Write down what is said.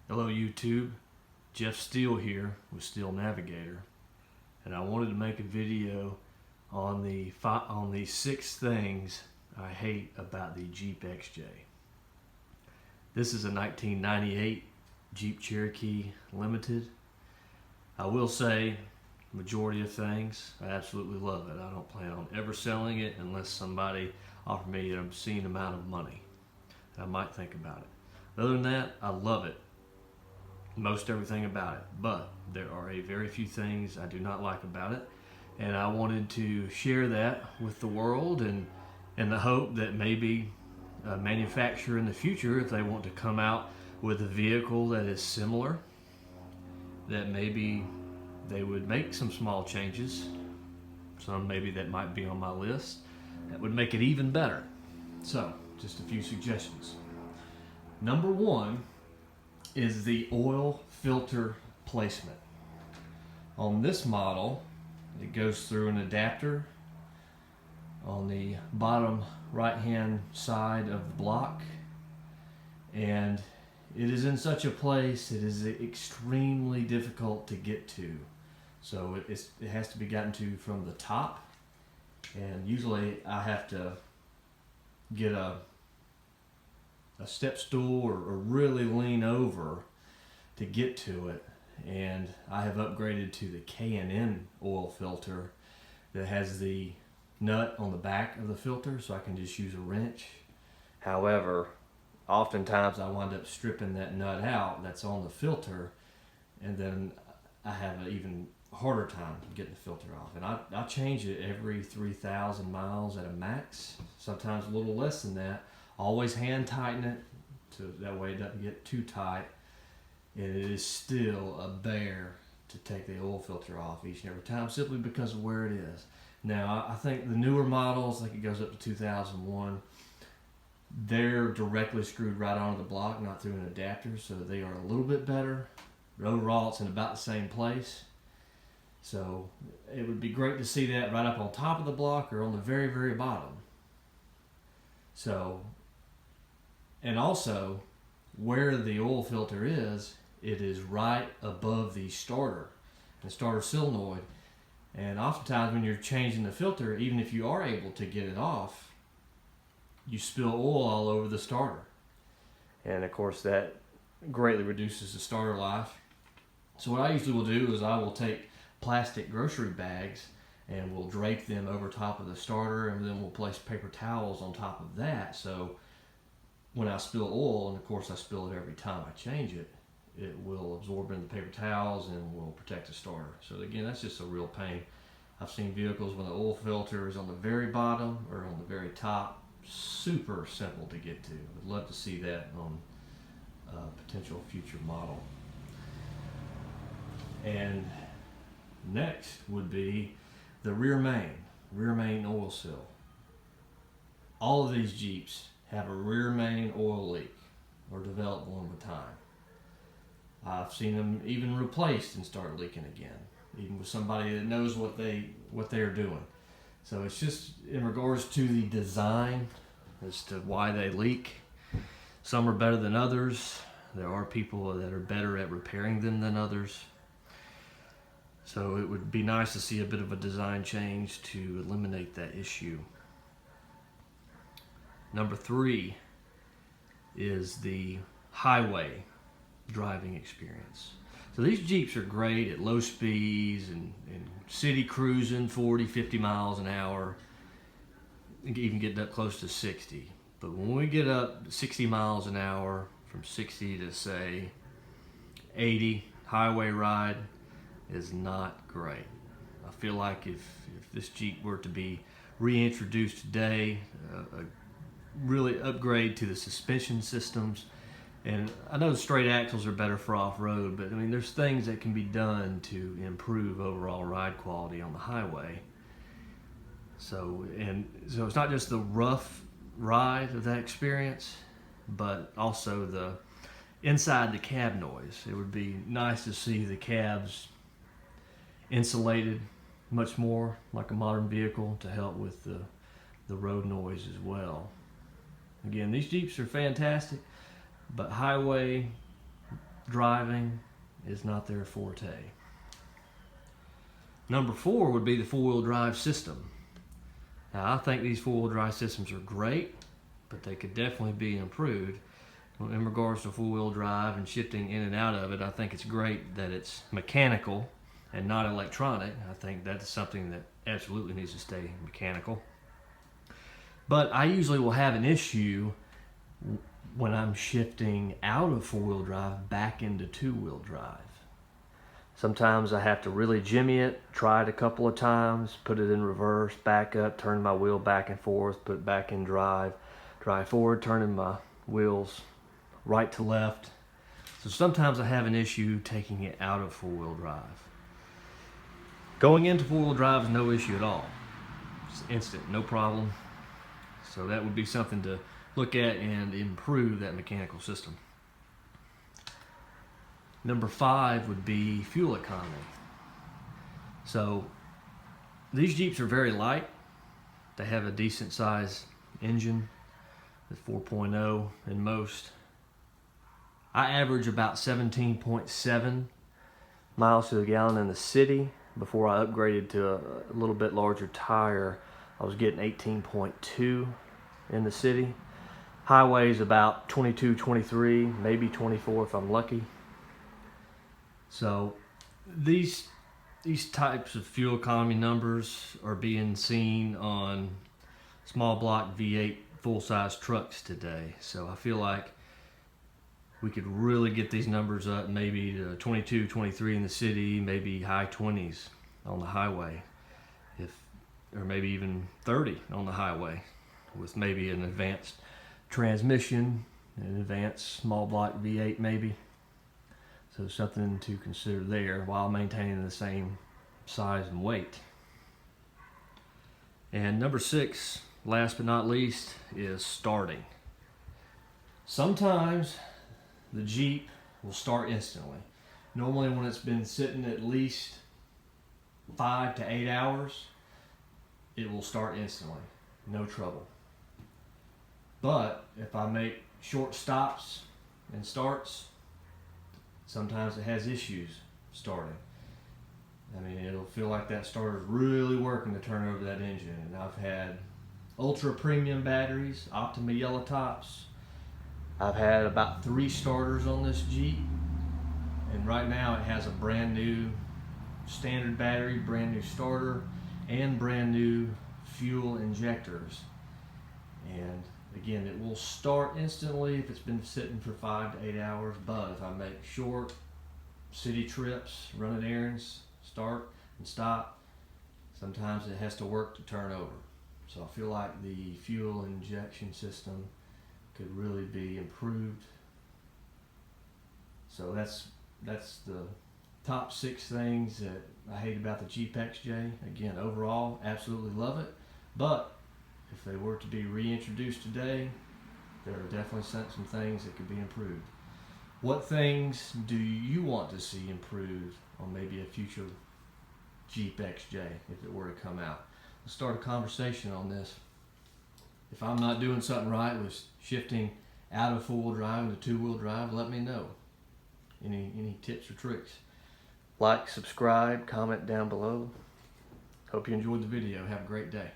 Hello YouTube, Jeff Steele here with Steele Navigator, and I wanted to make a video on the 6 things I hate about the Jeep XJ. This is a 1998 Jeep Cherokee Limited. I will say, majority of things I absolutely love it. I don't plan on ever selling it unless somebody offered me an obscene amount of money. I might think about it. Other than that, I love it. Most everything about it, but there are a very few things I do not like about it, and I wanted to share that with the world, and in the hope that maybe a manufacturer in the future, if they want to come out with a vehicle that is similar, that maybe they would make some small changes, some maybe that might be on my list, that would make it even better. So just a few suggestions. Number 1 is the oil filter placement. On this model, it goes through an adapter on the bottom right hand side of the block, and it is in such a place it is extremely difficult to get to. So it has to be gotten to from the top, and usually I have to get a step stool or really lean over to get to it, and I have upgraded to the K&N oil filter that has the nut on the back of the filter, so I can just use a wrench. However, oftentimes I wind up stripping that nut out that's on the filter, and then I have an even harder time getting the filter off. And I change it every 3,000 miles at a max, sometimes a little less than that. Always hand tighten it so that way it doesn't get too tight. And it is still a bear to take the oil filter off each and every time, simply because of where it is. Now, I think the newer models, I think it goes up to 2001, they're directly screwed right onto the block, not through an adapter, so they are a little bit better. But overall, it's in about the same place. So it would be great to see that right up on top of the block or on the very, very bottom. So, and also, where the oil filter is, it is right above the starter solenoid. And oftentimes when you're changing the filter, even if you are able to get it off, you spill oil all over the starter. And of course that greatly reduces the starter life. So what I usually will do is I will take plastic grocery bags and we'll drape them over top of the starter, and then we'll place paper towels on top of that. So when I spill oil, and of course I spill it every time I change it, it will absorb into the paper towels and will protect the starter. So again, that's just a real pain. I've seen vehicles when the oil filter is on the very bottom or on the very top. Super simple to get to. I'd love to see that on a potential future model. And next would be the rear main oil seal. All of these Jeeps have a rear main oil leak or develop one with time. I've seen them even replaced and start leaking again, even with somebody that knows what they're doing. So it's just in regards to the design as to why they leak. Some are better than others. There are people that are better at repairing them than others. So it would be nice to see a bit of a design change to eliminate that issue. Number 3 is the highway driving experience. So these Jeeps are great at low speeds and city cruising 40, 50 miles an hour, even getting up close to 60. But when we get up 60 miles an hour, from 60 to say 80, highway ride is not great. I feel like if this Jeep were to be reintroduced today, a really upgrade to the suspension systems. And I know the straight axles are better for off-road, but I mean, there's things that can be done to improve overall ride quality on the highway. So it's not just the rough ride of that experience, but also the inside the cab noise. It would be nice to see the cabs insulated much more like a modern vehicle to help with the road noise as well. Again, these Jeeps are fantastic, but highway driving is not their forte. Number 4 would be the 4-wheel drive system. Now, I think these 4-wheel drive systems are great, but they could definitely be improved. In regards to 4-wheel drive and shifting in and out of it, I think it's great that it's mechanical and not electronic. I think that's something that absolutely needs to stay mechanical. But I usually will have an issue when I'm shifting out of 4-wheel drive back into 2-wheel drive. Sometimes I have to really jimmy it, try it a couple of times, put it in reverse, back up, turn my wheel back and forth, put it back in drive, drive forward, turning my wheels right to left. So sometimes I have an issue taking it out of 4-wheel drive. Going into 4-wheel drive is no issue at all. It's instant, no problem. So that would be something to look at and improve that mechanical system. Number 5 would be fuel economy. So these Jeeps are very light. They have a decent sized engine, the 4.0 in most. I average about 17.7 miles to the gallon in the city. Before I upgraded to a little bit larger tire, I was getting 18.2 in the city. Highways about 22, 23, maybe 24 if I'm lucky. So these types of fuel economy numbers are being seen on small block V8 full-size trucks today. So I feel like we could really get these numbers up, maybe to 22, 23 in the city, maybe high 20s on the highway, or maybe even 30 on the highway, with maybe an advanced transmission, an advanced small block V8 maybe. So something to consider there while maintaining the same size and weight. And number 6, last but not least, is starting. Sometimes the Jeep will start instantly. Normally when it's been sitting at least 5 to 8 hours, it will start instantly, no trouble. But if I make short stops and starts, sometimes it has issues starting. I mean, it'll feel like that starter's really working to turn over that engine. And I've had ultra premium batteries, Optima yellow tops. I've had about 3 starters on this Jeep. And right now it has a brand new standard battery, brand new starter, and brand new fuel injectors. And again, it will start instantly if it's been sitting for 5 to 8 hours, but if I make short city trips, running errands, start and stop, sometimes it has to work to turn over. So I feel like the fuel injection system could really be improved. So that's the top 6 things that I hate about the Jeep XJ. Again, overall, absolutely love it, but if they were to be reintroduced today, there are definitely some things that could be improved. What things do you want to see improved on maybe a future Jeep XJ if it were to come out? Let's start a conversation on this. If I'm not doing something right with shifting out of 4-wheel drive into 2-wheel drive, let me know. Any tips or tricks? Like, subscribe, comment down below. Hope you enjoyed the video. Have a great day.